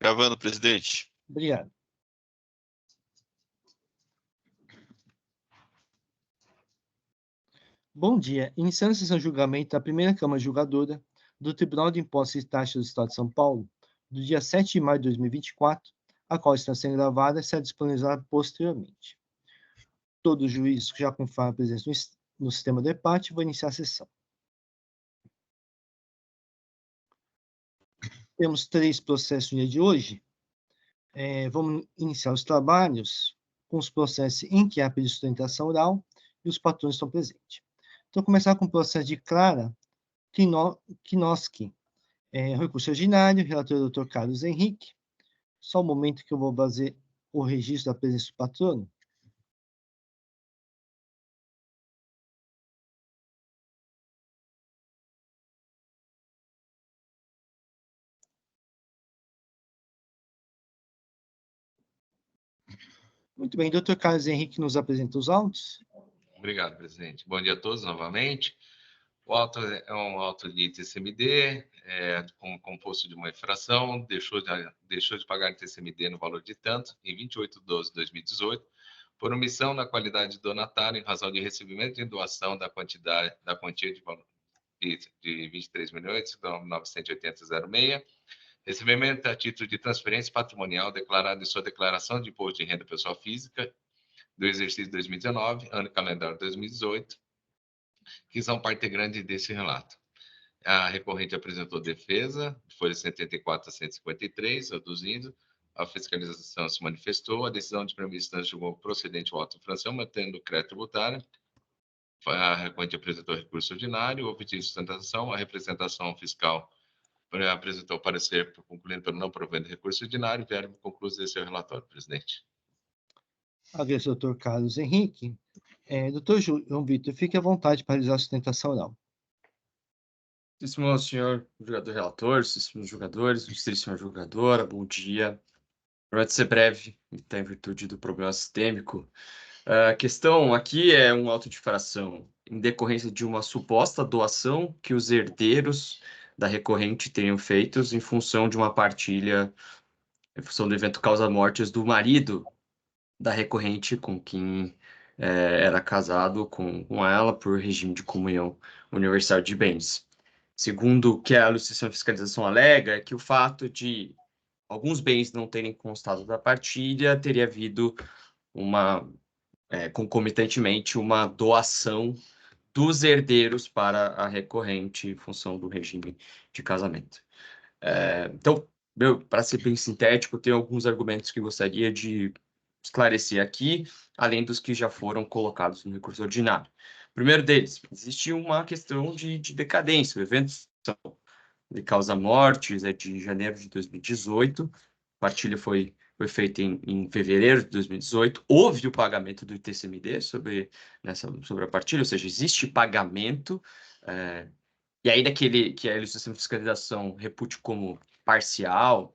Gravando, presidente. Obrigado. Bom dia. Iniciando a sessão de julgamento da primeira Câmara Julgadora do Tribunal de Impostos e Taxas do Estado de São Paulo, do dia 7 de maio de 2024, a qual está sendo gravada e será disponibilizada posteriormente. Todos os juízes que já confirmaram a presença no sistema de debate vão iniciar a sessão. Temos 3 processos no dia de hoje. Vamos iniciar os trabalhos com os processos em que há pedido de sustentação oral e os patrões estão presentes. Então, começar com o processo de Clara Kinoski, recurso ordinário, relator Dr. Carlos Henrique. Só um momento que eu vou fazer o registro da presença do patrono. Muito bem, Dr. Carlos Henrique nos apresenta os autos. Obrigado, presidente. Bom dia a todos novamente. O auto é um auto de TCMD, composto de uma infração, deixou de pagar TCMD no valor de tanto, em 28/12/2018, por omissão na qualidade de donatário, em razão de recebimento de doação da quantia de valor de 23.980,06, recebimento a título de transferência patrimonial declarado em sua declaração de imposto de renda pessoal física do exercício 2019, ano calendário 2018, que são parte grande desse relato. A recorrente apresentou defesa, folha 74 a 153, reduzindo. A fiscalização se manifestou. A decisão de primeira instância julgou procedente o auto infração, mantendo o crédito tributário. A recorrente apresentou recurso ordinário, houve pedido de sustentação. A representação fiscal apresentou parecer concluindo pelo não provendo recurso ordinário. Verbo concluído desse relatório, presidente. Agradeço, Dr. Carlos Henrique. Dr. João Vitor, fique à vontade para realizar a sustentação oral. Ilustríssimo senhor jogador relator, ilustríssimos jogadores, ilustríssima jogadora, bom dia. Vai ser breve, até em virtude do problema sistêmico. A questão aqui é um auto de infração em decorrência de uma suposta doação que os herdeiros da recorrente teriam feito em função de uma partilha, em função do evento causa-mortes do marido da recorrente com quem era casado com ela por regime de comunhão universal de bens. Segundo o que a ilustração de fiscalização alega, é que o fato de alguns bens não terem constado da partilha teria havido concomitantemente, uma doação dos herdeiros para a recorrente em função do regime de casamento. Então, para ser bem sintético, tem alguns argumentos que gostaria de esclarecer aqui, além dos que já foram colocados no recurso ordinário. O primeiro deles, existe uma questão de decadência. O evento de causa-mortes é de janeiro de 2018, a partilha foi feita em fevereiro de 2018, houve o pagamento do ITCMD sobre a partilha, ou seja, existe pagamento, e ainda que a ilustração de fiscalização repute como parcial,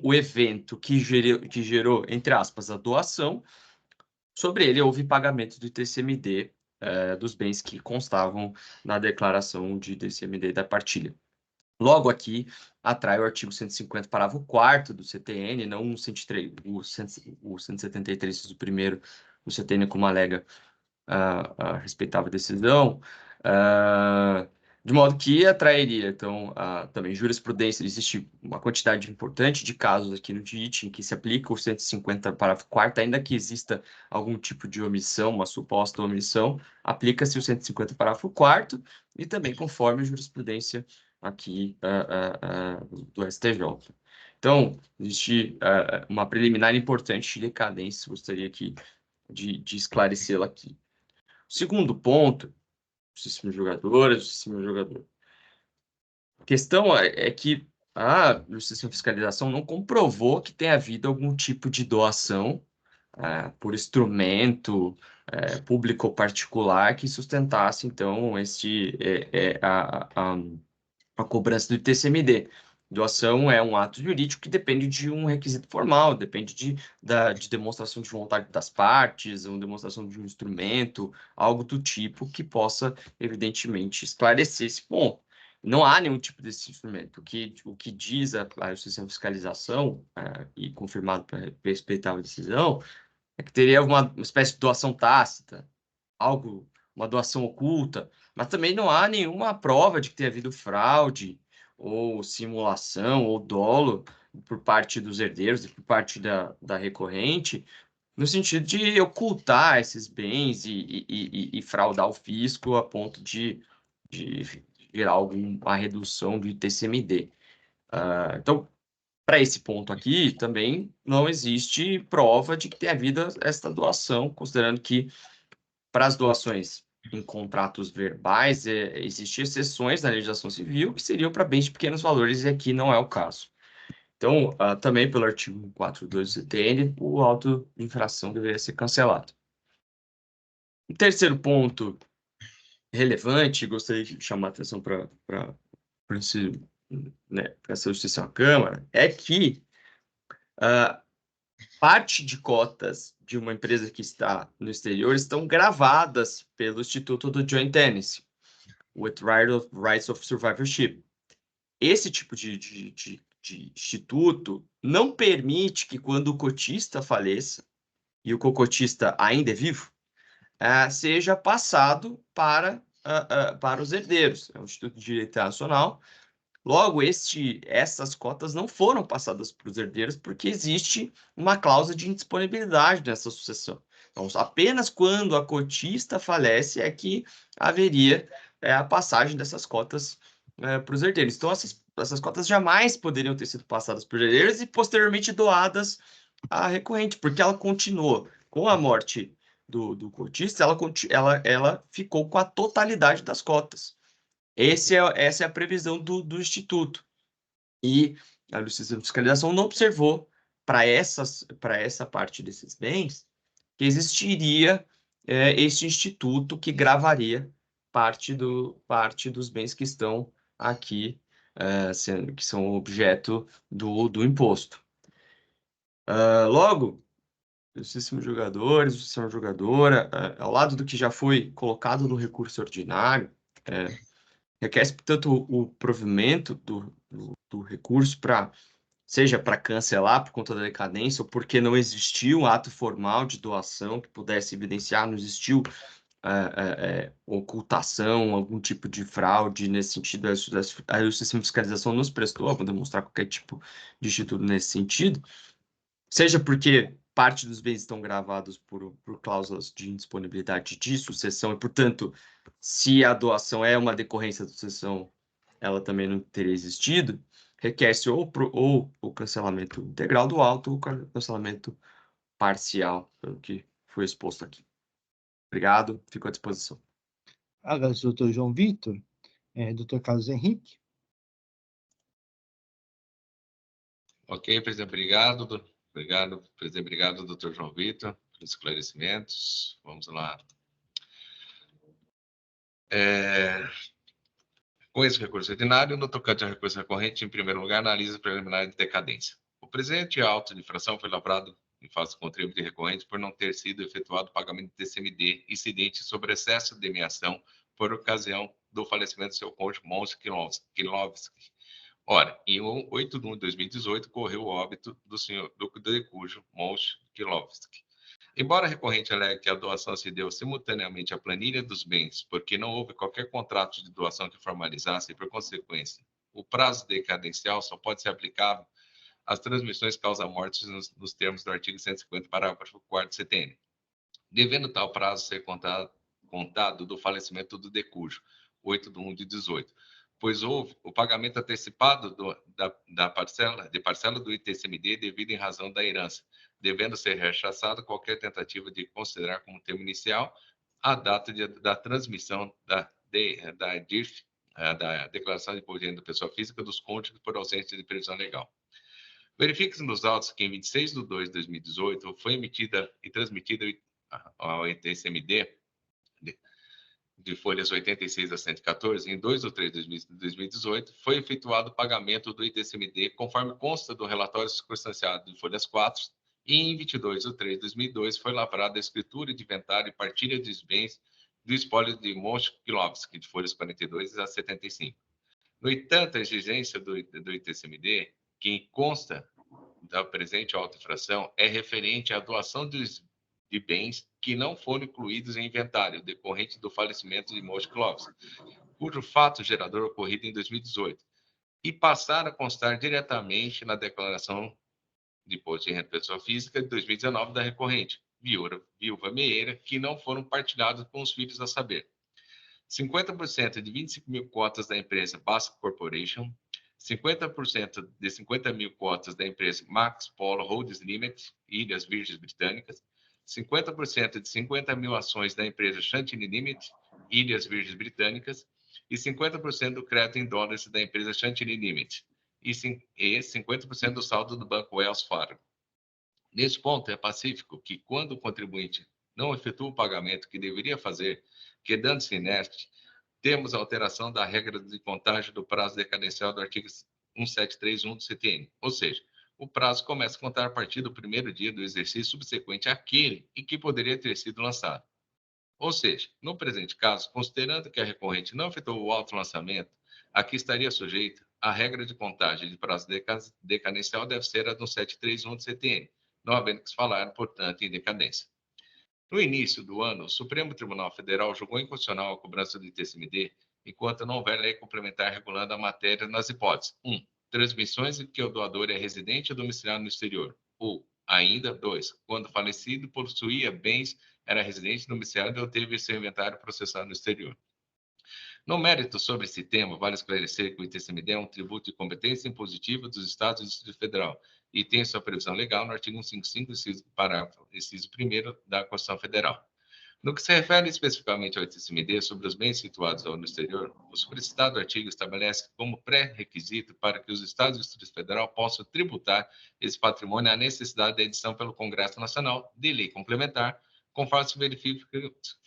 o evento que gerou, entre aspas, a doação, sobre ele houve pagamento do ITCMD dos bens que constavam na declaração de ITCMD da partilha. Logo aqui, atrai o artigo 150, parágrafo 4º do CTN, não o 103, o 173 do primeiro do CTN, como alega a respeitável decisão, de modo que atrairia, então, também jurisprudência. Existe uma quantidade importante de casos aqui no DIT em que se aplica o 150, parágrafo 4º, ainda que exista algum tipo de omissão, uma suposta omissão, aplica-se o 150, parágrafo 4º, e também conforme a jurisprudência aqui do STJ. Então, existe uma preliminar importante de decadência, gostaria aqui de esclarecê-la aqui. O segundo ponto, justíssimo jogador. A questão é que a justiça de fiscalização não comprovou que tenha havido algum tipo de doação por instrumento público ou particular que sustentasse, então, a cobrança do ITCMD. Doação é um ato jurídico que depende de um requisito formal, depende de demonstração de vontade das partes, uma demonstração de um instrumento, algo do tipo que possa, evidentemente, esclarecer esse ponto. Não há nenhum tipo desse instrumento. O que diz a Justiça de Fiscalização, e confirmado para respeitar a decisão, é que teria uma espécie de doação tácita, uma doação oculta, mas também não há nenhuma prova de que tenha havido fraude, ou simulação, ou dolo por parte dos herdeiros e por parte da recorrente, no sentido de ocultar esses bens e fraudar o fisco a ponto de gerar alguma redução do ITCMD. Então, para esse ponto aqui, também não existe prova de que tenha havido esta doação, considerando que para as doações em contratos verbais, existem exceções na legislação civil que seriam para bens de pequenos valores, e aqui não é o caso. Então, também pelo artigo 4.2 do CTN, o auto de infração deveria ser cancelado. O terceiro ponto relevante, gostaria de chamar a atenção para essa justiça à Câmara, é que parte de cotas de uma empresa que está no exterior estão gravadas pelo Instituto do Joint Tenancy, with Rights of Survivorship. Esse tipo de instituto não permite que, quando o cotista faleça e o cocotista ainda é vivo, seja passado para os herdeiros. É um Instituto de Direito Internacional. Logo, essas cotas não foram passadas para os herdeiros porque existe uma cláusula de indisponibilidade nessa sucessão. Então, apenas quando a cotista falece é que haveria a passagem dessas cotas para os herdeiros. Então, essas cotas jamais poderiam ter sido passadas para os herdeiros e posteriormente doadas à recorrente, porque ela continuou. Com a morte do cotista, ela ficou com a totalidade das cotas. Essa é a previsão do Instituto. E a Justiça de Fiscalização não observou para essa parte desses bens que existiria esse instituto que gravaria parte dos bens que estão aqui, que são objeto do imposto. Logo, Justíssimo Jogadores, Justíssima Jogadora, ao lado do que já foi colocado no recurso ordinário, requer, portanto, o provimento do recurso seja para cancelar por conta da decadência ou porque não existiu um ato formal de doação que pudesse evidenciar, não existiu ocultação, algum tipo de fraude nesse sentido. A Justiça de Fiscalização nos prestou a demonstrar qualquer tipo de instituto nesse sentido, seja porque parte dos bens estão gravados por cláusulas de indisponibilidade de sucessão e, portanto, se a doação é uma decorrência da sucessão, ela também não teria existido, requer-se ou o cancelamento integral do auto ou o cancelamento parcial, pelo que foi exposto aqui. Obrigado, fico à disposição. Agradeço, doutor João Vitor. Doutor Carlos Henrique. Ok, presidente, obrigado. Obrigado, presidente, obrigado, doutor João Vitor, pelos esclarecimentos. Vamos lá. Com esse recurso ordinário, no tocante ao recurso recorrente, em primeiro lugar, analisa preliminar de decadência. O presente auto de infração foi lavrado em face do contribuinte recorrente por não ter sido efetuado o pagamento de TCMD incidente sobre excesso de meação por ocasião do falecimento do seu cônjuge, Monte Kilovski. Ora, em 8 de 1 de 2018, ocorreu o óbito do senhor do cujo, Monte Kilovski. Embora a recorrente alegue que a doação se deu simultaneamente à planilha dos bens, porque não houve qualquer contrato de doação que formalizasse e, por consequência, o prazo decadencial só pode ser aplicável às transmissões causa-mortes nos termos do artigo 150, parágrafo 4º do CTN, devendo tal prazo ser contado do falecimento do decujo, 8 de 1 de 18, pois houve o pagamento antecipado da parcela do ITCMD devido em razão da herança, devendo ser rechaçado qualquer tentativa de considerar como termo inicial a data da transmissão da DIF, da Declaração de Imposto de Renda da Pessoa Física dos cônjuges por ausência de previsão legal. Verifique-se nos autos que em 26 de 2 de 2018 foi emitida e transmitida ao ITCMD de folhas 86 a 114, em 2 de 3 de 2018, foi efetuado o pagamento do ITCMD conforme consta do relatório circunstanciado de folhas 4, e em 22 de 3 de 2002 foi lavrada a escritura de inventário e partilha dos bens do espólio de Monte Kilovski, de folhas 42 a 75. No entanto, a exigência do ITCMD, que consta da presente autoinfração, é referente à doação de bens que não foram incluídos em inventário, decorrente do falecimento de Mosh Clovis, cujo fato gerador ocorrido em 2018, e passar a constar diretamente na declaração de imposto de renda pessoa física de 2019 da recorrente, viúva meieira, que não foram partilhados com os filhos a saber. 50% de 25 mil cotas da empresa Basque Corporation, 50% de 50 mil cotas da empresa Max Polo Holdings Limited, Ilhas Virgens Britânicas, 50% de 50 mil ações da empresa Chantilly Limited, Ilhas Virgens Britânicas, e 50% do crédito em dólares da empresa Chantilly Limited, e 50% do saldo do Banco Wells Fargo. Neste ponto, é pacífico que, quando o contribuinte não efetua o pagamento que deveria fazer, quedando-se inerte, temos a alteração da regra de contagem do prazo decadencial do artigo 1731 do CTN, ou seja, o prazo começa a contar a partir do primeiro dia do exercício subsequente àquele em que poderia ter sido lançado. Ou seja, no presente caso, considerando que a recorrente não efetuou o autolançamento, a que estaria sujeita, a regra de contagem de prazo decadencial deve ser a do 731 do CTN, não havendo que se falar, portanto, em decadência. No início do ano, o Supremo Tribunal Federal julgou inconstitucional a cobrança do ITCMD, enquanto não houver lei complementar regulando a matéria nas hipóteses: 1. Transmissões em que o doador é residente ou domiciliado no exterior. Ou, ainda, 2. Quando falecido possuía bens, era residente domiciliado ou teve seu inventário processado no exterior. No mérito sobre esse tema, vale esclarecer que o ITCMD é um tributo de competência impositiva dos Estados e do Distrito Federal e tem sua previsão legal no artigo 155, parágrafo, inciso 1º da Constituição Federal. No que se refere especificamente ao ITCMD sobre os bens situados no exterior, o solicitado artigo estabelece como pré-requisito para que os Estados e o Distrito Federal possam tributar esse patrimônio a necessidade da edição pelo Congresso Nacional de lei complementar, conforme se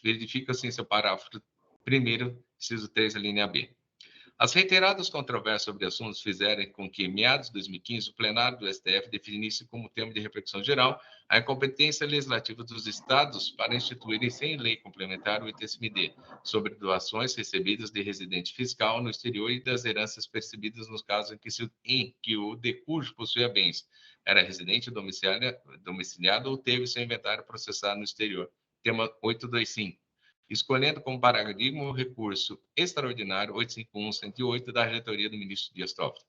verifica-se em seu parágrafo 1º, inciso 3, a linha B. As reiteradas controvérsias sobre assuntos fizeram com que, em meados de 2015, o plenário do STF definisse como tema de repercussão geral a incompetência legislativa dos estados para instituírem sem lei complementar o ITCMD sobre doações recebidas de residente fiscal no exterior e das heranças percebidas nos casos em que o decurso possuía bens, era residente domiciliado ou teve seu inventário processado no exterior. Tema 825. Escolhendo como paradigma o recurso extraordinário 851-108 da relatoria do ministro Dias Toffoli.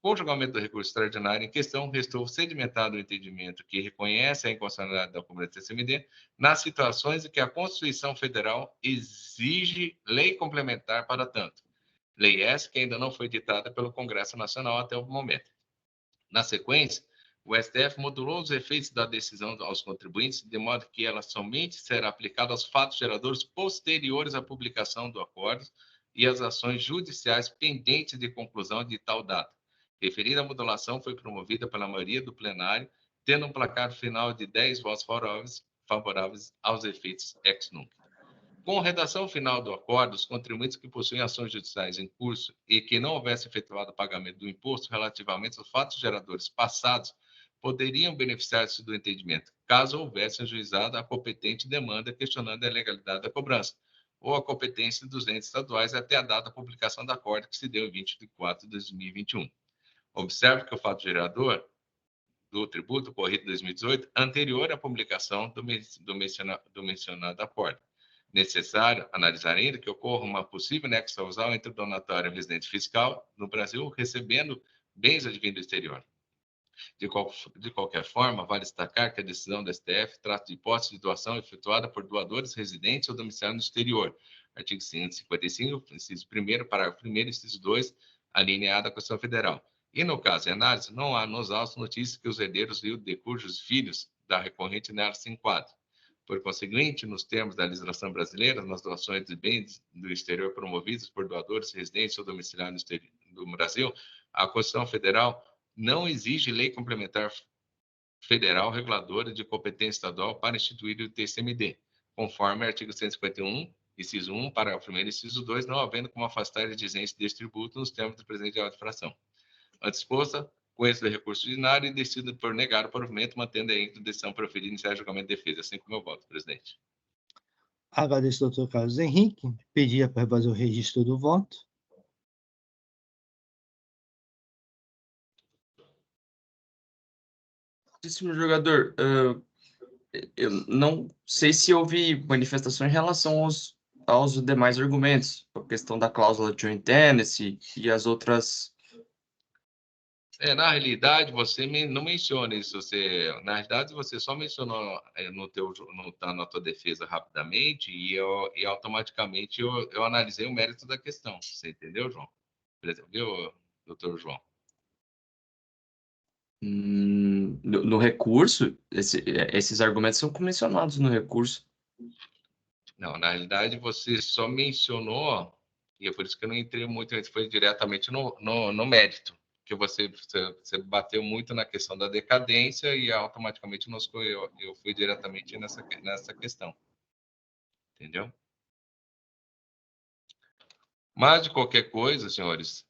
Com o julgamento do recurso extraordinário em questão, restou sedimentado o entendimento que reconhece a inconstitucionalidade da cobrança do ITCMD nas situações em que a Constituição Federal exige lei complementar para tanto. Lei essa que ainda não foi ditada pelo Congresso Nacional até o momento. Na sequência, o STF modulou os efeitos da decisão aos contribuintes, de modo que ela somente será aplicada aos fatos geradores posteriores à publicação do acordo e às ações judiciais pendentes de conclusão de tal data. Referida modulação foi promovida pela maioria do plenário, tendo um placar final de 10 votos favoráveis aos efeitos ex nunc. Com a redação final do acordo, os contribuintes que possuem ações judiciais em curso e que não houvesse efetuado o pagamento do imposto relativamente aos fatos geradores passados poderiam beneficiar-se do entendimento, caso houvesse ajuizado a competente demanda questionando a legalidade da cobrança, ou a competência dos entes estaduais até a data da publicação do acordo, que se deu em 20 de 4 de 2021. Observe que o fato gerador do tributo ocorrido em 2018, anterior à publicação do mencionado acordo. Necessário analisar ainda que ocorra uma possível nexo causal entre o donatário e o residente fiscal no Brasil recebendo bens advindos do exterior. De qualquer forma, vale destacar que a decisão do STF trata de hipótese de doação efetuada por doadores residentes ou domiciliados no exterior. Artigo 155, inciso 1º, parágrafo 1º, inciso 2, alineado à Constituição Federal. E, no caso de análise, não há nos autos notícia que os herdeiros de cujos filhos da recorrente nela se enquadram. Por conseguinte, nos termos da legislação brasileira, nas doações de bens do exterior promovidos por doadores residentes ou domiciliados no Brasil, a Constituição Federal não exige lei complementar federal reguladora de competência estadual para instituir o ITCMD, conforme o artigo 151, inciso 1, parágrafo 1º, inciso 2, não havendo como afastar a exigência deste tributo nos termos do presente auto de infração. A disposta, com esse recurso ordinário e decidido por negar o provimento, mantendo ainda a decisão proferida e iniciar julgamento de defesa, assim como eu voto, presidente. Agradeço, doutor Carlos Henrique. Pedia para fazer o registro do voto. Muitíssimo jogador, eu não sei se houve manifestação em relação aos demais argumentos, a questão da cláusula de joint tenancy e as outras. Na realidade, você não menciona isso. Na realidade, você só mencionou na tua defesa rapidamente e automaticamente eu analisei o mérito da questão. Você entendeu, João? Viu, doutor João? No recurso, esses argumentos são mencionados no recurso. Não, na realidade, você só mencionou, e é por isso que eu não entrei muito, foi diretamente no mérito, que você bateu muito na questão da decadência e automaticamente eu fui diretamente nessa questão. Entendeu? Mas, de qualquer coisa, senhores,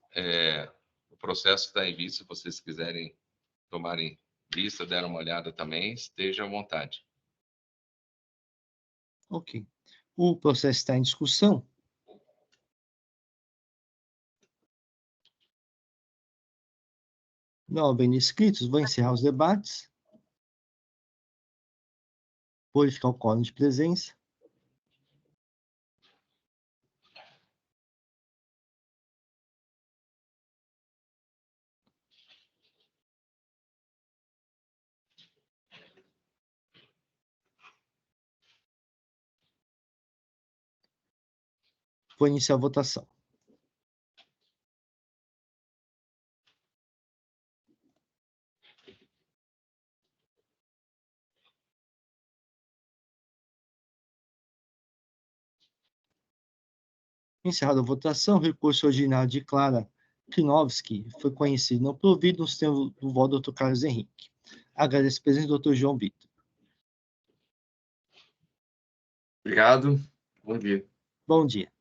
o processo está em vista. Se vocês quiserem tomarem vista, deram uma olhada também, esteja à vontade. Ok. O processo está em discussão. Não havendo inscritos, vou encerrar os debates. Vou verificar o quórum de presença. Vou iniciar a votação. Encerrada a votação, o recurso original de Clara Klinovski foi conhecido não provido nos termos do voto do Dr. Carlos Henrique. Agradeço a presença do Dr. João Vitor. Obrigado. Bom dia. Bom dia.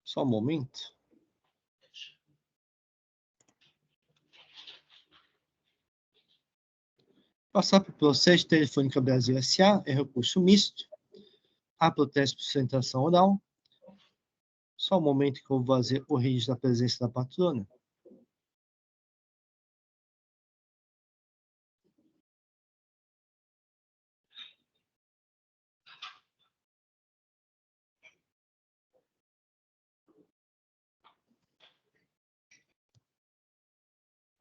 Só um momento. Passar para o processo de Telefônica Brasil S.A. é recurso misto. Há protesto por sustentação oral. Só um momento que eu vou fazer o registro da presença da patrona.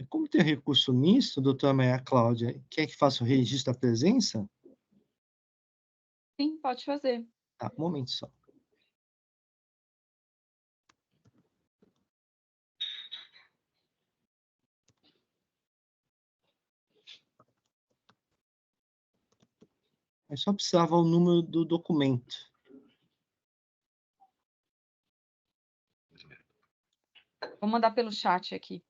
Como tem recurso misto, doutora Maria Cláudia, quer que faça o registro da presença? Sim, pode fazer. Tá, um momento só. Eu só precisava o número do documento. Vou mandar pelo chat aqui.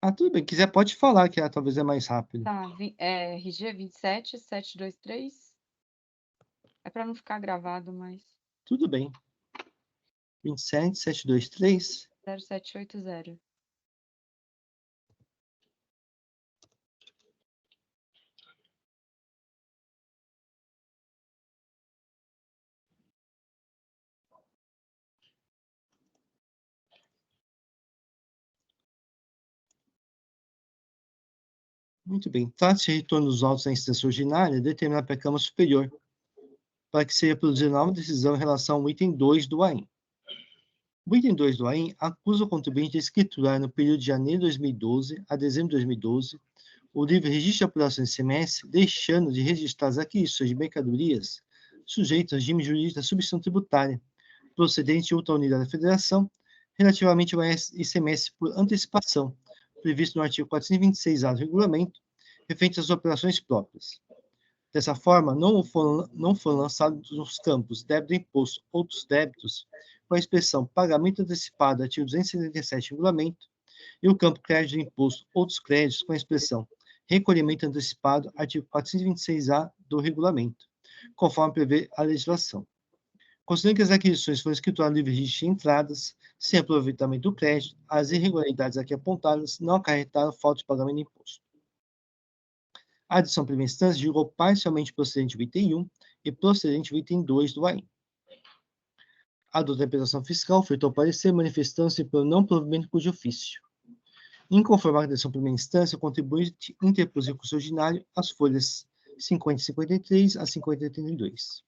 Ah, tudo bem. Quiser, pode falar, que talvez é mais rápido. Tá, RG 27723. É para não ficar gravado, mas Tudo bem. 27723. 0780. Muito bem. Trata-se de retorno dos autos da instância ordinária determinada pela Câmara Superior, para que seja produzida nova decisão em relação ao item 2 do AIM. O item 2 do AIM acusa o contribuinte a escriturar no período de janeiro de 2012 a dezembro de 2012 o livre registro de apuração de ICMS, deixando de registrar as aquisições de mercadorias sujeitas ao regime jurídico da substituição tributária, procedente de outra unidade da Federação, relativamente ao ICMS por antecipação, previsto no artigo 426A do regulamento, referente às operações próprias. Dessa forma, não foram lançados nos campos débito do imposto outros débitos, com a expressão pagamento antecipado, artigo 277 do regulamento, e o campo crédito do imposto outros créditos, com a expressão recolhimento antecipado, artigo 426A do regulamento, conforme prevê a legislação. Considerando que as aquisições foram escrituradas livre registro de entradas, sem aproveitamento do crédito, as irregularidades aqui apontadas não acarretaram falta de pagamento de imposto. A adição primeira instância julgou parcialmente procedente do item 1, e procedente do item 2 do AIM. A doutora interpretação fiscal feito ao parecer manifestando-se pelo não provimento cujo ofício. Inconformado com a decisão primeira instância, o contribuinte interpôs recurso ordinário às folhas 50 e 53 a 50 e 32.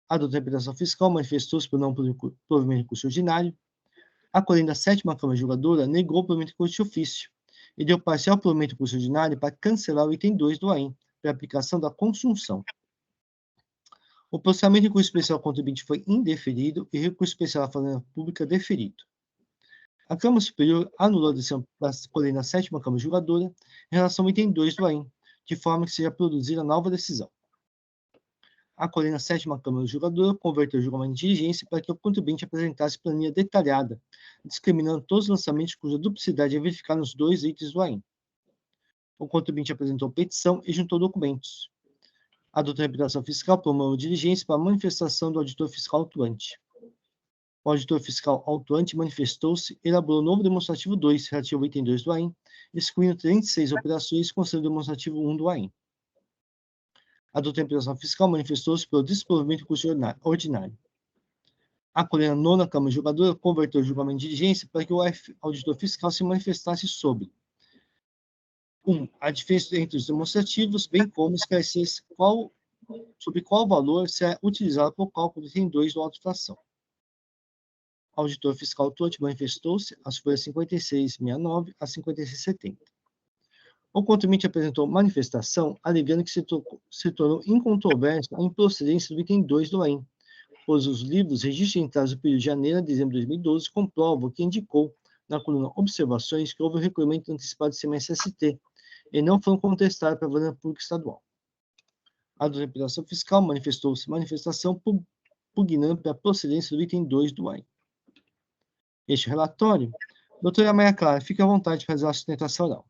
A doutora interpretação fiscal manifestou-se pelo não provimento recurso ordinário. Acolhendo a 7ª Câmara Julgadora, negou o provimento recurso de ofício e deu parcial provimento recurso ordinário para cancelar o item 2 do AIM, para aplicação da consunção. O processamento de recurso especial ao contribuinte foi indeferido e recurso especial à Fazenda Pública deferido. A Câmara Superior anulou a decisão acolhendo a 7ª Câmara Julgadora em relação ao item 2 do AIM, de forma que seja produzida nova decisão. Acolhendo a 7ª Câmara Julgadora, converteu o julgamento de diligência para que o contribuinte apresentasse planilha detalhada, discriminando todos os lançamentos cuja duplicidade é verificada nos 2 itens do AIM. O contribuinte apresentou petição e juntou documentos. A doutora interpretação fiscal promoveu diligência para a manifestação do auditor fiscal autuante. O auditor fiscal autuante manifestou-se e elaborou novo demonstrativo 2, relativo ao item 2 do AIM, excluindo 36 operações, considerando o demonstrativo 1 do AIM. A doutora interpretação fiscal manifestou-se pelo desprovimento de recurso ordinário. Acolhendo a 9ª Câmara Julgadora, converteu o julgamento de diligência para que o auditor fiscal se manifestasse sobre 1. A diferença entre os demonstrativos, bem como esclarecesse sobre qual valor será utilizado para o cálculo do item 2 do auto de infração. O auditor fiscal autuante manifestou-se às folhas 5669 a 5670. O contribuinte apresentou manifestação, alegando que se tornou incontroversa a improcedência do item 2 do AIM, pois os livros registros de entradas do período de janeiro a dezembro de 2012 comprovam que indicou, na coluna Observações, que houve o recolhimento antecipado de CMS-ST, e não foram contestados para a Fazenda Pública Estadual. A doutora interpretação fiscal manifestou-se manifestação pugnando pela procedência do item 2 do AIM. Este relatório, doutora Maria Clara, fique à vontade para fazer a sustentação oral.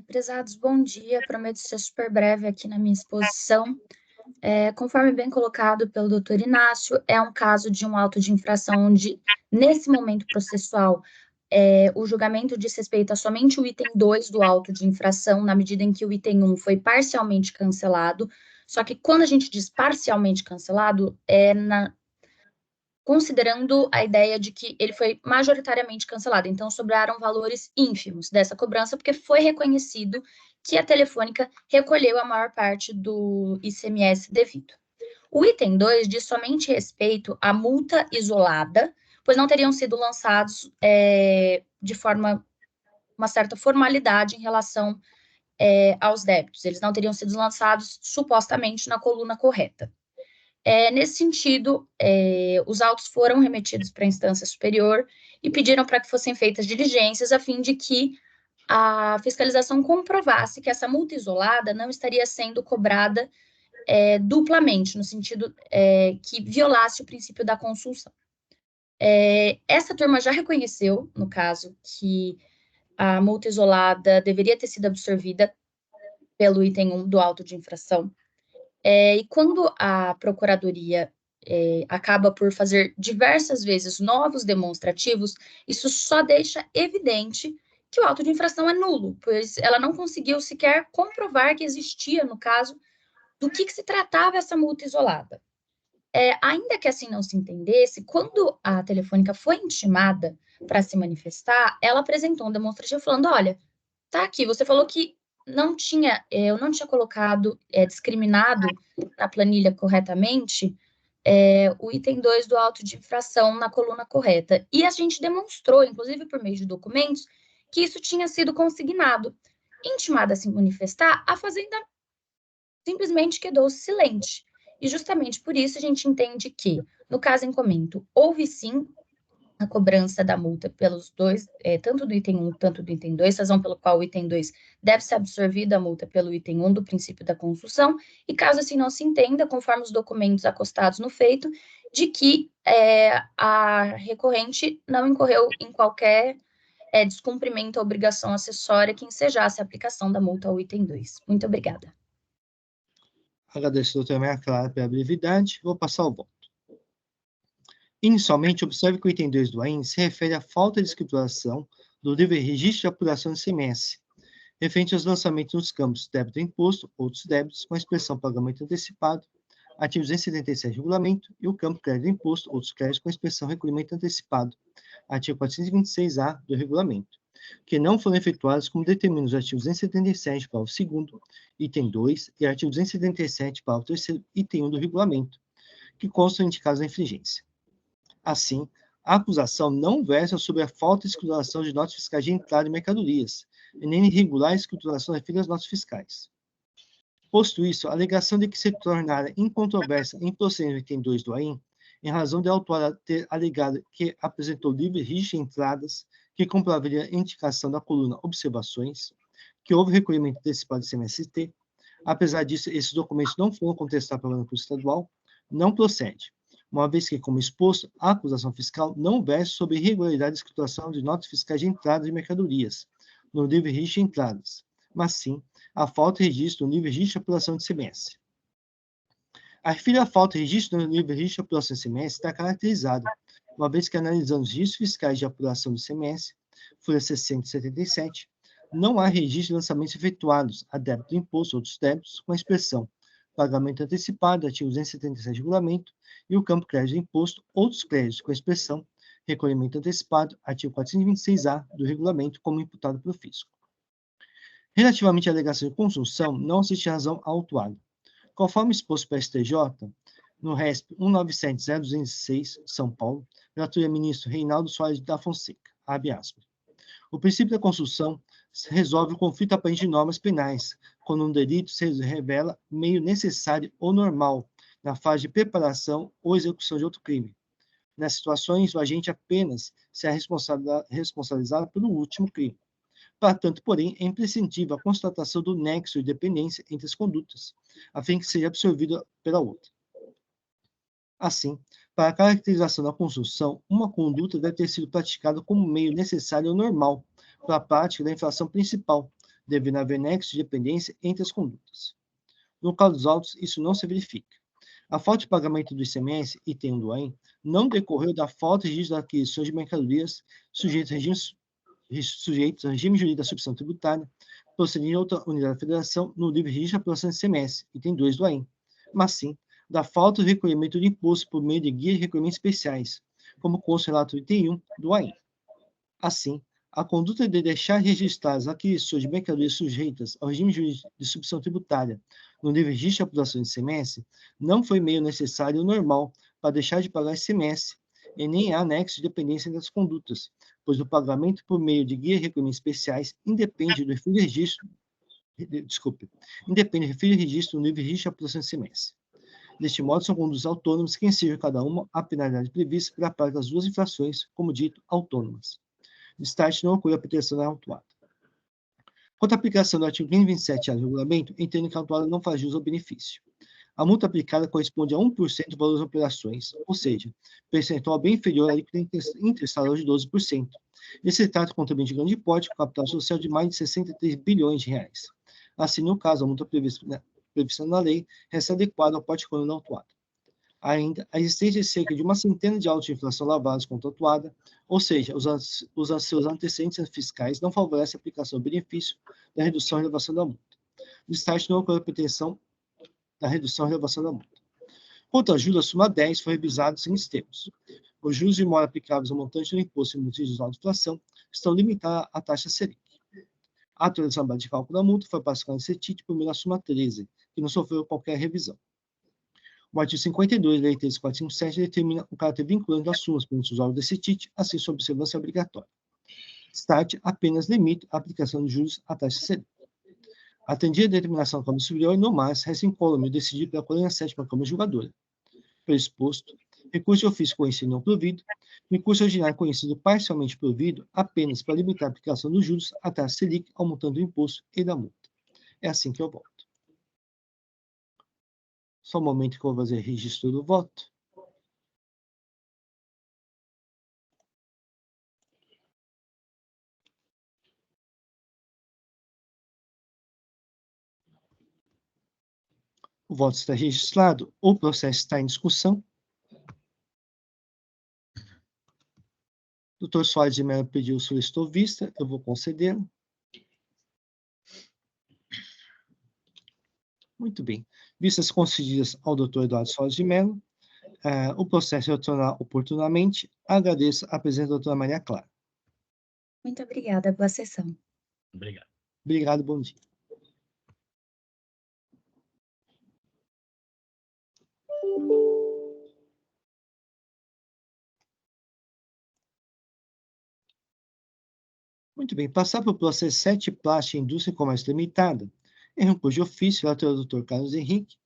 Prezados, bom dia. Prometo ser super breve aqui na minha exposição. Conforme bem colocado pelo doutor Inácio, é um caso de um auto de infração onde, nesse momento processual, o julgamento diz respeito a somente o item 2 do auto de infração, na medida em que o item 1 foi parcialmente cancelado. Só que quando a gente diz parcialmente cancelado, considerando a ideia de que ele foi majoritariamente cancelado. Então, sobraram valores ínfimos dessa cobrança, porque foi reconhecido que a Telefônica recolheu a maior parte do ICMS devido. O item 2 diz somente respeito à multa isolada, pois não teriam sido lançados de uma certa formalidade em relação aos débitos. Eles não teriam sido lançados supostamente na coluna correta. Nesse sentido, os autos foram remetidos para a instância superior e pediram para que fossem feitas diligências a fim de que a fiscalização comprovasse que essa multa isolada não estaria sendo cobrada duplamente, no sentido que violasse o princípio da consunção. Essa turma já reconheceu, no caso, que a multa isolada deveria ter sido absorvida pelo item 1 do auto de infração. E quando a Procuradoria acaba por fazer diversas vezes novos demonstrativos, isso só deixa evidente que o auto de infração é nulo, pois ela não conseguiu sequer comprovar que existia, no caso, do que se tratava essa multa isolada. Ainda que assim não se entendesse, quando a Telefônica foi intimada para se manifestar, ela apresentou um demonstrativo falando, olha, tá aqui, você falou que eu não tinha colocado, discriminado na planilha corretamente, o item 2 do auto de infração na coluna correta. E a gente demonstrou, inclusive por meio de documentos, que isso tinha sido consignado. Intimada a se manifestar, a Fazenda simplesmente quedou silente. E justamente por isso a gente entende que, no caso em comento, houve sim a cobrança da multa pelos dois, tanto do item 1 quanto do item 2, razão pelo qual o item 2 deve ser absorvida a multa pelo item 1 do princípio da consunção, e caso assim não se entenda, conforme os documentos acostados no feito, de que a recorrente não incorreu em qualquer descumprimento ou obrigação acessória que ensejasse a aplicação da multa ao item 2. Muito obrigada. Agradeço, doutora Maria Clara, pela brevidade. Vou passar o voto. Inicialmente, observe que o item 2 do AIM se refere à falta de escrituração do livre registro de apuração do ICMS, referente aos lançamentos nos campos débito e imposto, outros débitos, com a expressão pagamento antecipado, artigo 277 do regulamento, e o campo crédito e imposto, outros créditos, com a expressão recolhimento antecipado, artigo 426-A do regulamento, que não foram efetuados como determina os artigos 277, parágrafo 2º, item 2, e artigo 277, parágrafo 3º, item 1 do regulamento, que constam indicados na infringência. Assim, a acusação não versa sobre a falta de escrituração de notas fiscais de entrada de mercadorias, e nem irregular escrituração referida às notas fiscais. Posto isso, a alegação de que se tornara incontroversa em procedimento item 2 do AIM, em razão de a autora ter alegado que apresentou livre registro de entradas, que comprovaria a indicação da coluna observações, que houve recolhimento antecipado de CMST, apesar disso, esses documentos não foram contestados pela Banco Estadual, não procede, uma vez que, como exposto, a acusação fiscal não versa sobre irregularidade de escrituração de notas fiscais de entrada de mercadorias, no livre registro de entradas, mas sim a falta de registro no livre registro de apuração de ICMS. A referida falta de registro no livre registro de apuração de ICMS está caracterizada, uma vez que, analisando os registros fiscais de apuração do ICMS, folha 677, não há registro de lançamentos efetuados a débito do imposto ou outros débitos com a expressão pagamento antecipado, artigo 277 do regulamento, e o campo crédito de imposto, outros créditos com a expressão recolhimento antecipado, artigo 426-A do regulamento, como imputado pelo fisco. Relativamente à alegação de consunção, não existe razão autuada. Conforme exposto pela STJ, no RESP 1970-206, São Paulo, relatoria ministro Reinaldo Soares da Fonseca, abre aspas. O princípio da consunção resolve o conflito aparente de normas penais, quando um delito se revela meio necessário ou normal na fase de preparação ou execução de outro crime. Nas situações, o agente apenas será responsabilizado pelo último crime. Para tanto, porém, é imprescindível a constatação do nexo de dependência entre as condutas, a fim que seja absorvida pela outra. Assim, para a caracterização da consunção, uma conduta deve ter sido praticada como meio necessário ou normal para a prática da infração principal, devendo haver nexo de dependência entre as condutas. No caso dos autos, isso não se verifica. A falta de pagamento do ICMS, item 1 do AIM, não decorreu da falta de registro das aquisições de mercadorias sujeitos a regime jurídico da substituição tributária, procedendo em outra unidade da federação no livre registro de apuração de ICMS, item 2 do AIM, mas sim da falta de recolhimento de imposto por meio de guias de recolhimentos especiais, como consta o relato item 1 do AIM. Assim, a conduta de deixar registradas aquisições de mercadorias sujeitas ao regime jurídico de substituição tributária no livre registro de apuração de ICMS não foi meio necessário ou normal para deixar de pagar ICMS, e nem há nexo de dependência das condutas, pois o pagamento por meio de guias de recolhimentos especiais independe do referido registro no livre registro de apuração de ICMS. Deste modo, são condutas autônomas que encerram cada uma a penalidade prevista pela prática das duas infrações, como dito, autônomas. De start, não ocorreu a pretensão da autuada. Quanto à aplicação do artigo 527-A do regulamento, entendo que a autuada não faz jus ao benefício. A multa aplicada corresponde a 1% do valor das operações, ou seja, percentual bem inferior à alíquota interestadual de 12%. Esse trata de contribuinte de grande porte com capital social de mais de 63 bilhões de reais. Assim, no caso, a multa prevista na lei resta adequada ao porte econômico da autuada. Ainda, a existência de cerca de uma centena de autos de inflação lavados contra a autuada, ou seja, os seus antecedentes fiscais não favorecem a aplicação do benefício da redução e elevação da multa. No start, não ocorreu a pretensão da redução e elevação da multa. Quanto à juros, a súmula 10 foi revisada sem termos. Os juros de mora aplicáveis ao montante do imposto individual de inflação estão limitados à taxa Selic. A atualização de cálculo da multa foi passada em CETIT por meio da súmula 13, que não sofreu qualquer revisão. O artigo 52 da Lei 13457 determina o caráter vinculante das súmulas para o usuário desse CETIT, assim sua observância obrigatória. START apenas limita a aplicação de juros à taxa Selic. Atendida a determinação da Câmara Superior, no mais, resta incólume decidido pela colônia 7ª Câmara Julgadora. Pelo exposto, recurso de ofício conhecido não provido, recurso ordinário conhecido parcialmente provido apenas para limitar a aplicação dos juros à taxa Selic ao montante do imposto e da multa. É assim que eu voto. Só um momento que eu vou fazer registro do voto. O voto está registrado, o processo está em discussão. O doutor Soares de Mello solicitou vista, eu vou conceder. Muito bem. Vistas concedidas ao Dr. Eduardo Soares de Mello, o processo retornar oportunamente. Agradeço a presença da doutora Maria Clara. Muito obrigada, boa sessão. Obrigado. Obrigado, bom dia. Muito bem, passar para o processo 7 Plástica Indústria e Comércio Limitada, em recurso de ofício, relator do Dr. Carlos Henrique,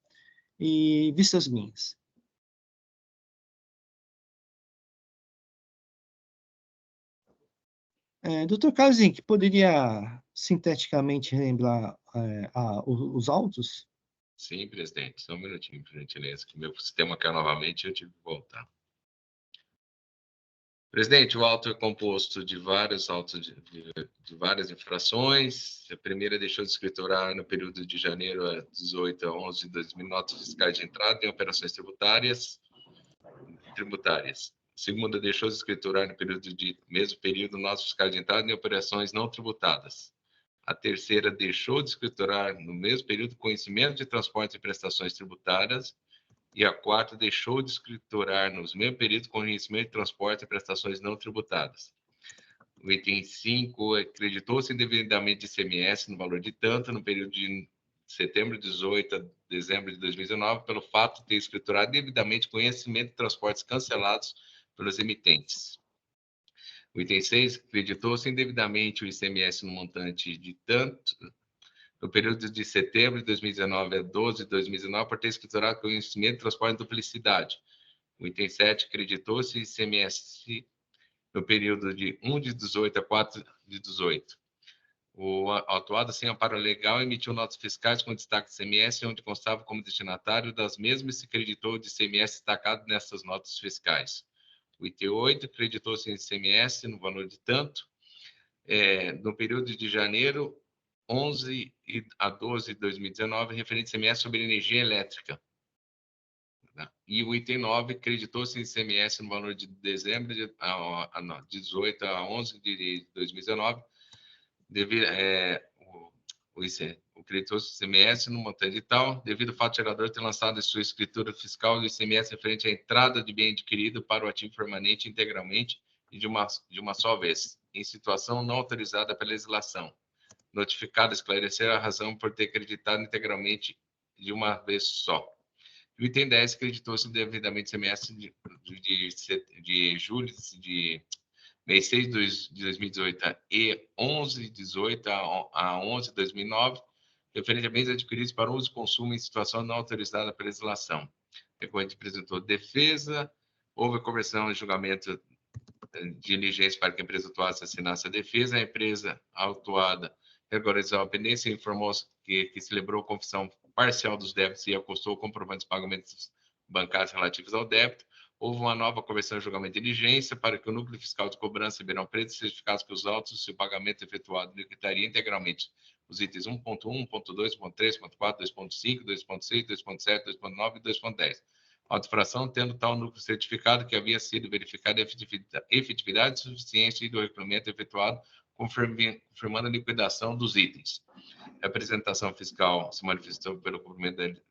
e vistas minhas. Dr. Carlos Henrique, poderia sinteticamente relembrar os autos? Sim, presidente. Só um minutinho, por gentileza, que meu sistema caiu novamente e eu tive que voltar. Presidente, o auto é composto de vários autos de várias infrações. A primeira deixou de escriturar no período de janeiro a 18 a 11 de 2000 notas fiscais de entrada em operações tributárias. A segunda deixou de escriturar no mesmo período notas fiscais de entrada em operações não tributadas. A terceira deixou de escriturar no mesmo período conhecimento de transportes e prestações tributárias. E a quarta deixou de escriturar nos mesmos períodos conhecimento de transporte e prestações não tributadas. O item 5, acreditou-se indevidamente ICMS no valor de tanto no período de setembro de 18 a dezembro de 2019, pelo fato de ter escriturado devidamente conhecimento de transportes cancelados pelos emitentes. O item 6, acreditou-se indevidamente o ICMS no montante de tanto no período de setembro de 2019 a 12 de 2019, por ter escriturado conhecimento de transporte e duplicidade. O item 7, acreditou-se ICMS no período de 1 de 18 a 4 de 18. O autuado sem amparo legal emitiu notas fiscais com destaque de ICMS, onde constava como destinatário das mesmas e se acreditou de ICMS destacado nessas notas fiscais. O item 8, acreditou-se em ICMS no valor de tanto, no período de janeiro 11 a 12 de 2019, referente ao ICMS sobre energia elétrica. E o item 9, acreditou-se em ICMS no valor de dezembro de 18 a 11 de 2019, acreditou-se ICMS no montante de tal, devido ao fato do gerador ter lançado em sua escritura fiscal do ICMS referente à entrada de bem adquirido para o ativo permanente integralmente e de uma só vez, em situação não autorizada pela legislação. Notificado esclarecer a razão por ter acreditado integralmente de uma vez só. O item 10, acreditou-se devidamente ICMS de julho de mês 6 de 2018 e 11 de 18 a 11 de 2009, referente a bens adquiridos para uso e consumo em situação não autorizada pela legislação. O recorrente apresentou defesa, houve conversão em julgamento de diligência para que a empresa autuada assinasse a defesa, a empresa autuada regularizou a pendência e informou que celebrou confissão parcial dos débitos e acostou comprovantes de pagamentos bancários relativos ao débito. Houve uma nova conversão em julgamento de diligência para que o núcleo fiscal de cobrança Ribeirão Preto certificasse que os autos, se o pagamento efetuado liquidaria integralmente os itens 1.1, 1.2, 1.3, 1.4, 2.5, 2.6, 2.7, 2.9 e 2.10. Autofração, tendo tal núcleo certificado que havia sido verificada a efetividade e suficiência do requerimento efetuado, confirmando a liquidação dos itens. A representação fiscal se manifestou pelo cumprimento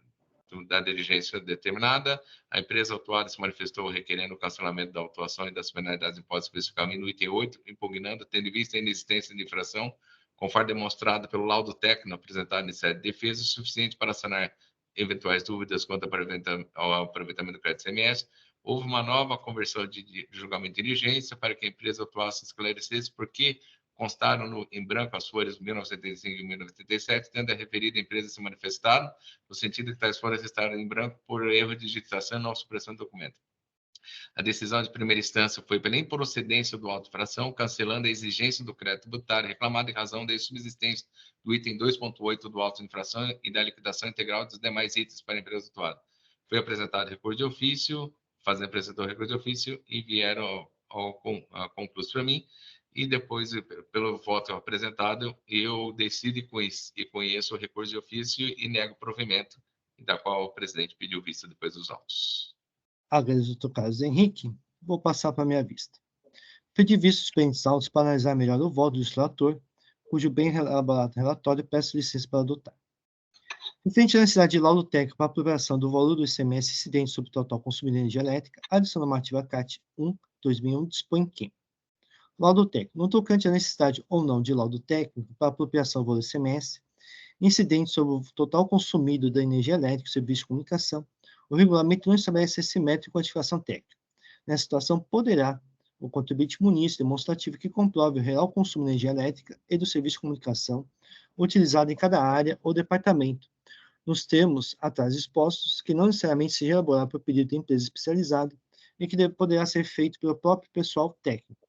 da diligência determinada. A empresa autuada se manifestou requerendo o cancelamento da autuação e das penalidades impostas especificamente no item 8, impugnando, tendo em vista a inexistência de infração, conforme demonstrado pelo laudo técnico apresentado em sede de defesa, suficiente para sanar eventuais dúvidas quanto ao aproveitamento do crédito CMS. Houve uma nova conversão de julgamento de diligência para que a empresa autuasse esclarecesse por que constaram em branco as folhas 1975 e 1977, tendo a referida empresa se manifestado, no sentido que tais folhas estavam em branco por erro de digitação e não supressão do documento. A decisão de primeira instância foi pela improcedência do auto-infração, cancelando a exigência do crédito tributário reclamado em razão da subsistência do item 2.8 do auto-infração e da liquidação integral dos demais itens para a empresa atuada. Foi apresentado recurso de ofício, apresentou recurso de ofício e vieram ao concurso para mim. E depois, pelo voto apresentado, eu decido e conheço o recurso de ofício e nego o provimento, da qual o presidente pediu vista depois dos autos. Agradeço, doutor Carlos Henrique. Vou passar para a minha vista. Pedi vista os pendentes autos para analisar melhor o voto do legislador, cujo bem elaborado relatório peço licença para adotar. Referente à necessidade de laudo técnico para aprovação do valor do ICMS incidente sobre o total consumo de energia elétrica, a adição normativa CAT 1/2001 dispõe que laudo técnico, no tocante à necessidade ou não de laudo técnico para apropriação do valor do ICMS incidente sobre o total consumido da energia elétrica e serviço de comunicação, o regulamento não estabelece esse método de quantificação técnica. Nessa situação, poderá o contribuinte munir demonstrativo que comprove o real consumo de energia elétrica e do serviço de comunicação utilizado em cada área ou departamento, nos termos atrás expostos, que não necessariamente seja elaborado por pedido de empresa especializada e que poderá ser feito pelo próprio pessoal técnico.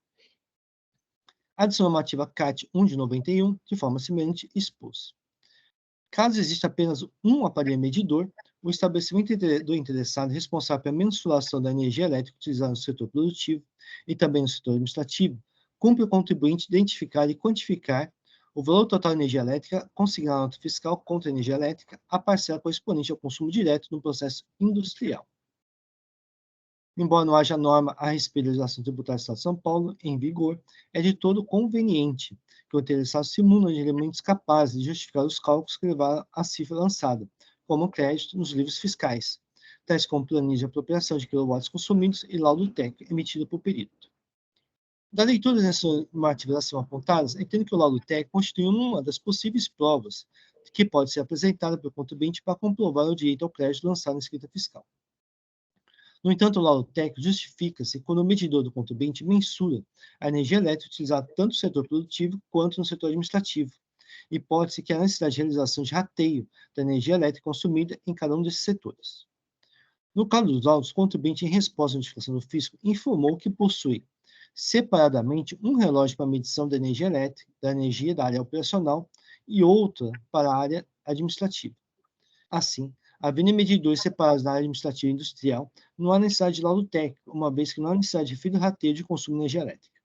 A adição normativa CAT 1/91, de forma semelhante, expôs. Caso exista apenas um aparelho medidor, o estabelecimento do interessado responsável pela mensuração da energia elétrica utilizada no setor produtivo e também no setor administrativo, cumpre o contribuinte identificar e quantificar o valor total de energia elétrica consignado na nota fiscal contra a energia elétrica, a parcela correspondente ao consumo direto no processo industrial. Embora não haja norma a respeito da legislação tributária do Estado de São Paulo em vigor, é de todo conveniente que o interessado simule de elementos capazes de justificar os cálculos que levaram à cifra lançada, como crédito nos livros fiscais, tais como planilha de apropriação de quilowatts consumidos e laudo técnico emitido por perito. Da leitura das normativas acima apontadas, entendo que o laudo técnico constitui uma das possíveis provas que pode ser apresentada pelo contribuinte para comprovar o direito ao crédito lançado na escrita fiscal. No entanto, o laudo técnico justifica-se quando o medidor do contribuinte mensura a energia elétrica utilizada tanto no setor produtivo quanto no setor administrativo, e pode-se que há necessidade de realização de rateio da energia elétrica consumida em cada um desses setores. No caso dos laudos, o contribuinte, em resposta à notificação do fisco, informou que possui, separadamente, um relógio para medição da energia elétrica, da energia da área operacional, e outra para a área administrativa. Assim, havendo medidores separados na área administrativa e industrial, não há necessidade de laudo técnico, uma vez que não há necessidade de fio de rateio de consumo de energia elétrica.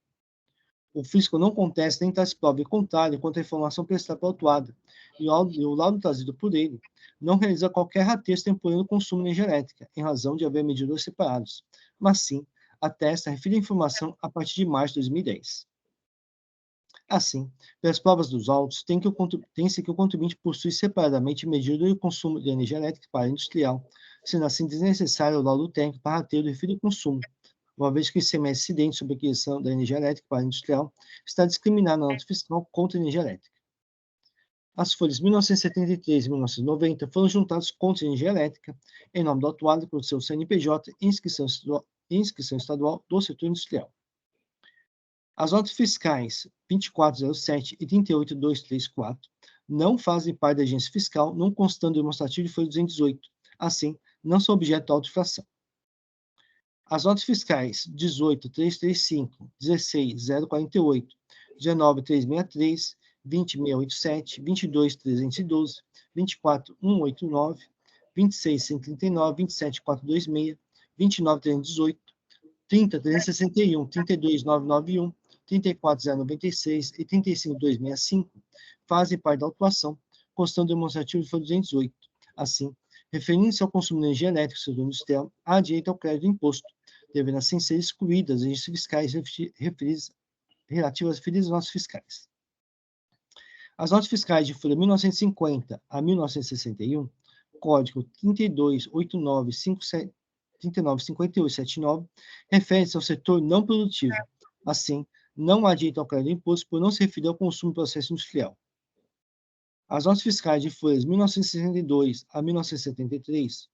O fisco não contesta nem traz prova contrária quanto à informação prestada pela autuada, e o laudo trazido por ele não realiza qualquer rateio extemporâneo do consumo de energia elétrica, em razão de haver medidores separados, mas sim atesta a referida informação a partir de março de 2010. Assim, pelas provas dos autos, tem-se que o contribuinte possui separadamente medidor de consumo de energia elétrica para industrial, sendo assim desnecessário o laudo técnico para rateio do referido consumo, uma vez que o ICMS incidente sobre a aquisição da energia elétrica para industrial está discriminado na nota fiscal contra a energia elétrica. As folhas 1973 e 1990 foram juntadas contra a energia elétrica, em nome do autuado pelo seu CNPJ e inscrição estadual do setor industrial. As notas fiscais 2407 e 38234 não fazem parte da agência fiscal, não constando demonstrativo de folha 218. Assim, não são objeto de auto-infração. As notas fiscais 18.335, 16.048, 19.363, 20.687, 22.312, 24.189, 26.139, 27.426, 29.318, 30.361, 32.991, 34.096 e 35.265 fazem parte da autuação, constando demonstrativo de folha 218. Assim, referindo-se ao consumo de energia elétrica do setor industrial, há direito ao crédito do imposto, devendo assim ser excluídas as agências fiscais relativas às referidas notas fiscais. As notas fiscais de folha 1950 a 1961, código 32.89.58.79, referem-se ao setor não produtivo. Assim, não há direito ao crédito do imposto por não se referir ao consumo do processo industrial. As notas fiscais de folhas 1962 a 1973,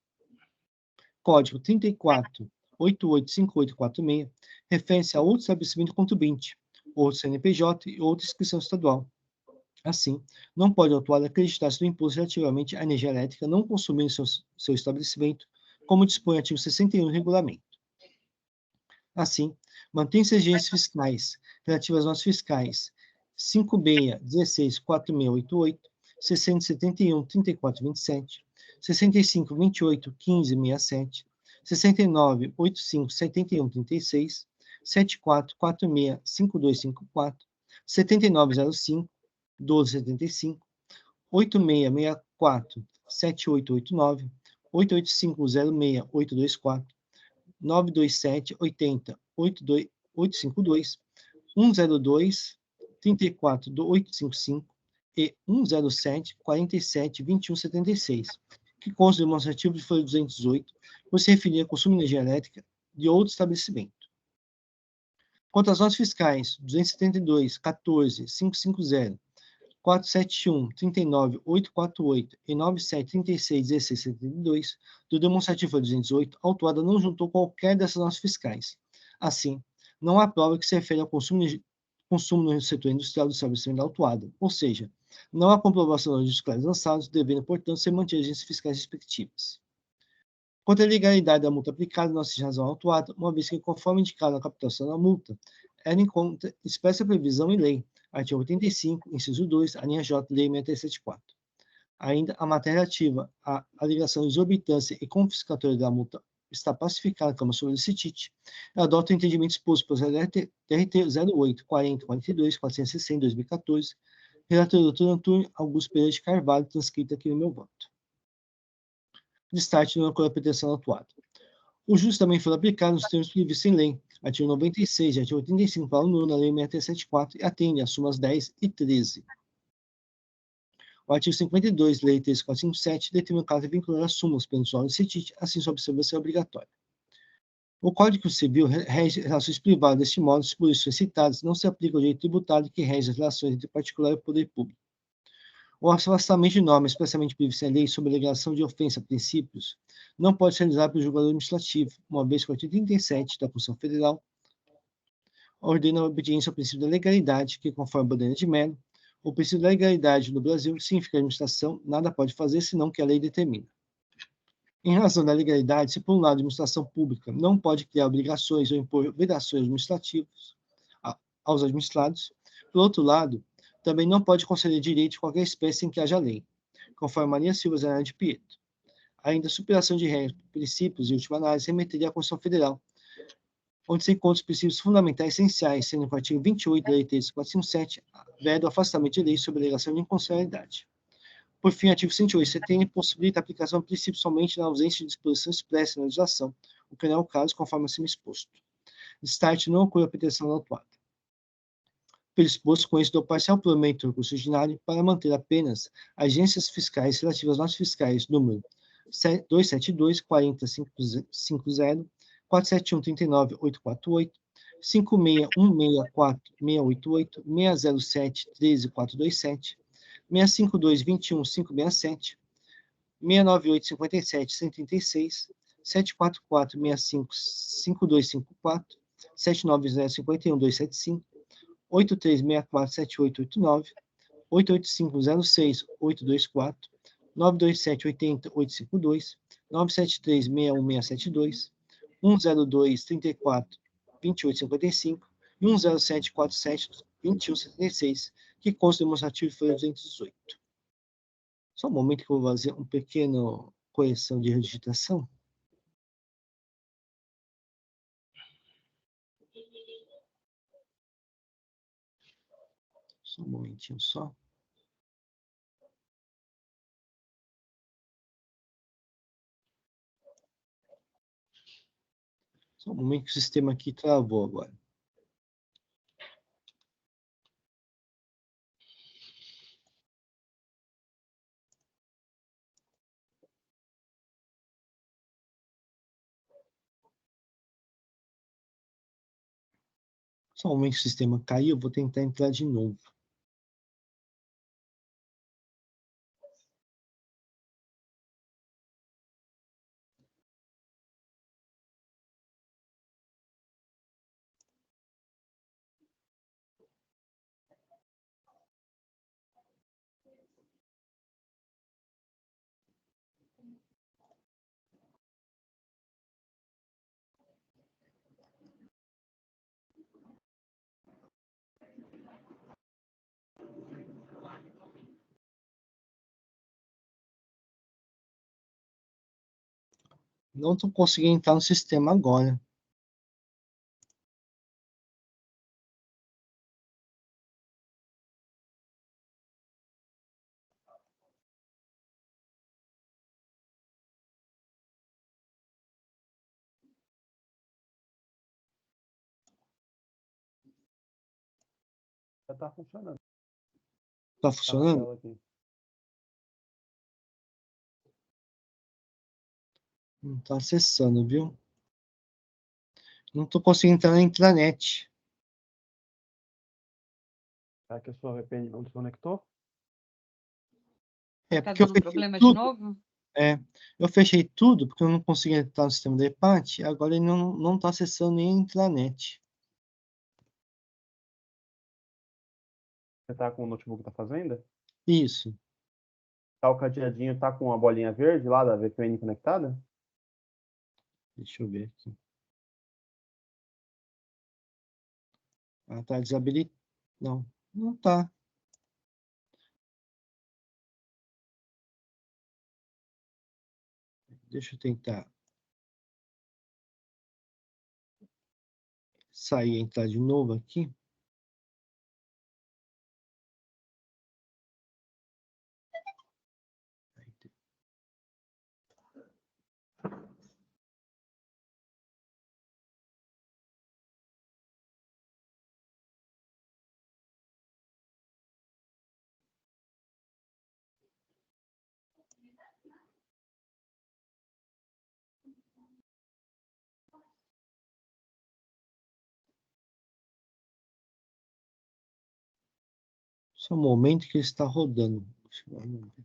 código 34.885846, referem-se a outro estabelecimento contribuinte, outro CNPJ e outra inscrição estadual. Assim, não pode o autuado acreditar-se do imposto relativamente à energia elétrica não consumida em seu estabelecimento, como dispõe o artigo 61 do regulamento. Assim, mantém-se as agências fiscais relativas às notas fiscais 56.16.4688, 671.3427, 65.28.15.67, 69.85.71.36, 74.46.5254, 79.05, 12.75, 8664, 7889, 88506, 824, 927, 80, 852, 102, 34, 855, e 107.47.21.76, que consta demonstrativo de folha 218, por se referir ao consumo de energia elétrica de outro estabelecimento. Quanto às notas fiscais 272, 14, 550, 471, 39, 848 e 9736, 16, 72 do demonstrativo folha 218, a autuada não juntou qualquer dessas notas fiscais. Assim, não há prova que se refere ao consumo no setor industrial do estabelecimento da autuada, ou seja, não há comprovação dos fiscais lançados, devendo, portanto, ser mantidas as agências fiscais respectivas. Quanto à legalidade da multa aplicada, não se razão autuada, uma vez que, conforme indicado na captação da multa, era em conta expressa previsão em lei, artigo 85, inciso 2, a linha J, lei 6374. Ainda a matéria relativa à alegação de exorbitância e confiscatória da multa está pacificada como solicitite, adota o entendimento exposto por TRT 08, 40, 42, 460, 2014, relator Dr. Antônio Augusto Pereira de Carvalho, transcrito aqui no meu voto. Destaque no acordo de pretensão atuada. O juros também foi aplicado nos termos previstos em lei, artigo 96 e artigo 85, parágrafo 9 da lei 6374, e atende às sumas 10 e 13. O artigo 52, lei 13457, determina o caso de vincular as sumas pelo usuário do CETIT, assim sua observância é obrigatória. O Código Civil rege relações privadas deste modo, as disposições citadas não se aplicam ao direito tributário que rege as relações entre particular e poder público. O afastamento de normas expressamente previstas em lei sobre a alegação de ofensa a princípios não pode ser realizado pelo julgador administrativo, uma vez que o artigo 37 da Constituição Federal ordena a obediência ao princípio da legalidade, que, conforme a Bandeira de Mello, o princípio da legalidade no Brasil significa que a administração nada pode fazer senão que a lei determina. Em razão da legalidade, se por um lado a administração pública não pode criar obrigações ou impor vedações administrativas aos administrados, por outro lado, também não pode conceder direito de qualquer espécie em que haja lei, conforme Maria Silva Zanardi de Pietro. Ainda a superação de regras, princípios e última análise remeteria à Constituição Federal, onde se encontram os princípios fundamentais essenciais, sendo o artigo 28 da Lei 13457, veda o afastamento de lei sob alegação de inconstitucionalidade. Por fim, o artigo 108 CTN possibilita a aplicação do princípio somente na ausência de disposição expressa na legislação, o que não é o caso, conforme acima exposto. Destaque não ocorre a pretensão da autuada. Pelo exposto, com isso, dou parcial provimento do recurso ordinário para manter apenas agências fiscais relativas às notas fiscais número 272, 40, 50, 471, 39, 848, 56164, 688, 607, 13, 427, 652, 21, 567, 698, 57, 136, 744, 65, 5254, 790, 51, 275, 83647889, 88506 824, 927 80 852, 973 61672, 102 34 2855 e 107 47 2176, que consta demonstrativo foi 218. Só um momento que eu vou fazer uma pequena correção de redigitação. Só um momentinho só. Só um momento que o sistema aqui travou agora. Só um momento que o sistema caiu, eu vou tentar entrar de novo. Não estou conseguindo entrar no sistema agora. Já está funcionando. Tá Tá na funcionando? tela aqui. Não tá acessando, viu? Não tô conseguindo entrar na intranet. Será que a sua VPN não desconectou? É, Tá porque eu dando fechei problema de tudo. novo? É, eu fechei tudo porque eu não conseguia entrar no sistema da EPAT. Agora ele não tá acessando nem a intranet. Você tá com o notebook da Fazenda? Isso. Tá o cadeadinho, tá com a bolinha verde lá da VPN conectada? Deixa eu ver aqui. Ah, tá desabilitado. Não, não tá. Deixa eu tentar sair e entrar de novo aqui. Só um momento que ele está rodando. Vamos ver.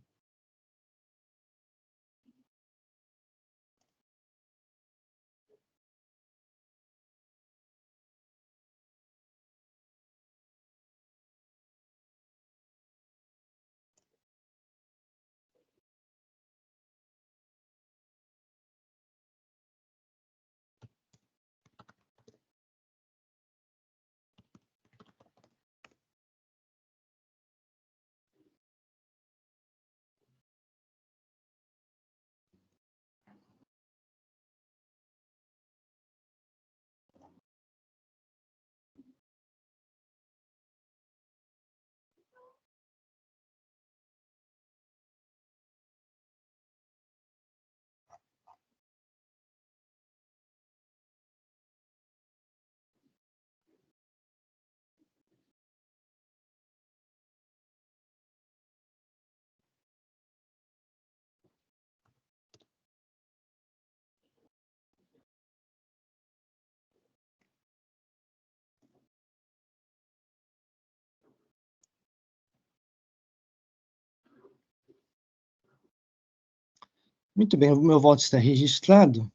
Muito bem, o meu voto está registrado.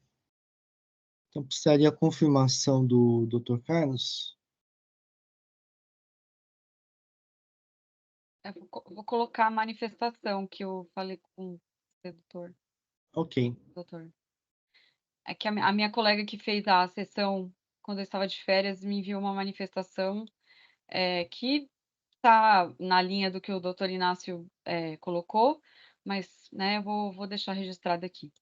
Então, precisaria a confirmação do Dr. Carlos. Eu vou colocar a manifestação que eu falei com o doutor. Ok. Doutor. É que a minha colega que fez a sessão quando eu estava de férias me enviou uma manifestação que está na linha do que o doutor Inácio colocou, mas né, eu vou deixar registrado aqui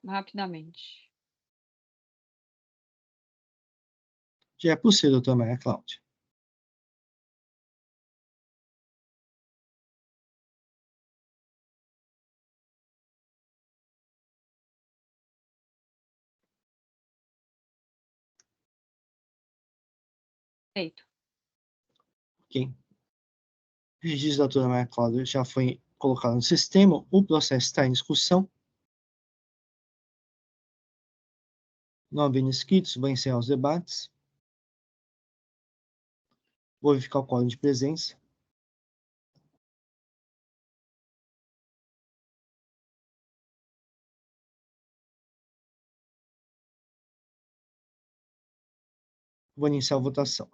rapidamente. Já é possível, doutora Maria Cláudia. Feito. Ok. O registro da doutora Maria Cláudia já foi colocado no sistema. O processo está em discussão. Não havendo inscritos, vou encerrar os debates. Vou verificar o quórum de presença. Vou iniciar a votação.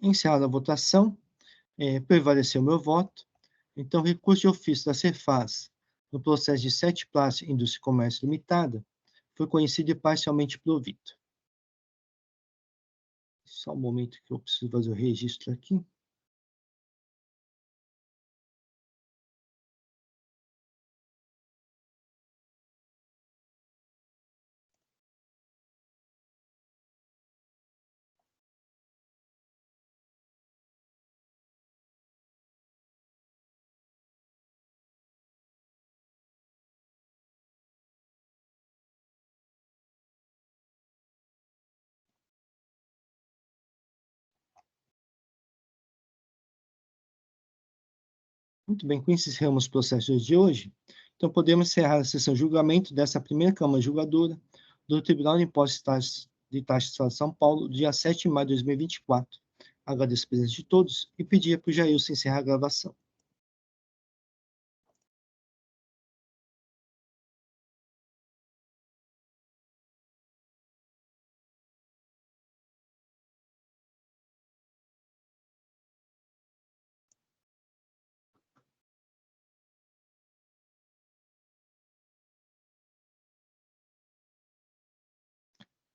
Encerrada a votação, prevaleceu o meu voto. Então, recurso de ofício da Cefaz no processo de Sete Plásticos Indústria e Comércio Limitada foi conhecido e parcialmente provido. Só um momento que eu preciso fazer o registro aqui. Muito bem, com isso encerramos o processo de hoje. Então, podemos encerrar a sessão de julgamento dessa primeira Câmara Julgadora do Tribunal de Impostos de Taxas do Estado de São Paulo, dia 7 de maio de 2024. Agradeço a presença de todos e pedir para o Jailson encerrar a gravação.